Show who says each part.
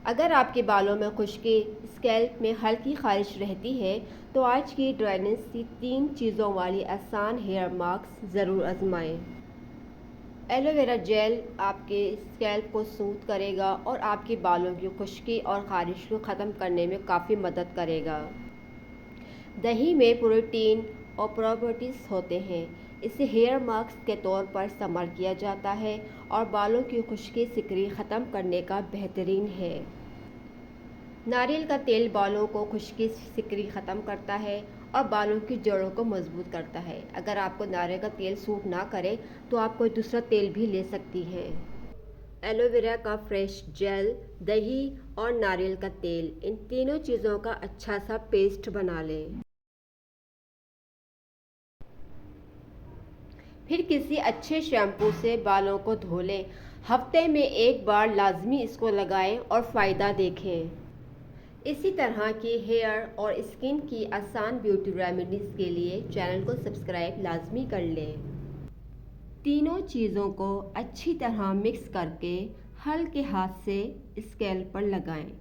Speaker 1: अगर आपके बालों में खुश्की, स्कैल्प में हल्की खारिश रहती है तो आज की ड्राइनेस की 3 चीज़ों वाली आसान हेयर मास्क ज़रूर आजमाएं। एलोवेरा जेल आपके स्कैल्प को सूद करेगा और आपके बालों की खुश्की और खारिश को ख़त्म करने में काफ़ी मदद करेगा। दही में प्रोटीन और प्रोबायोटिक्स होते हैं। इसे हेयर मास्क के तौर पर इस्तेमाल किया जाता है और बालों की खुश्की सिकरी ख़त्म करने का बेहतरीन है। नारियल का तेल बालों को खुश्की सिकरी ख़त्म करता है और बालों की जड़ों को मजबूत करता है। अगर आपको नारियल का तेल सूट ना करे तो आप कोई दूसरा तेल भी ले सकती हैं। एलोवेरा का फ्रेश जेल, दही और नारियल का तेल, इन तीनों चीज़ों का अच्छा सा पेस्ट बना लें। फिर किसी अच्छे शैम्पू से बालों को धो लें। हफ्ते में एक बार लाजमी इसको लगाएं और फ़ायदा देखें। इसी तरह की हेयर और स्किन की आसान ब्यूटी रेमेडीज़ के लिए चैनल को सब्सक्राइब लाजमी कर लें। तीनों चीज़ों को अच्छी तरह मिक्स करके हल्के हाथ से स्कैल्प पर लगाएं।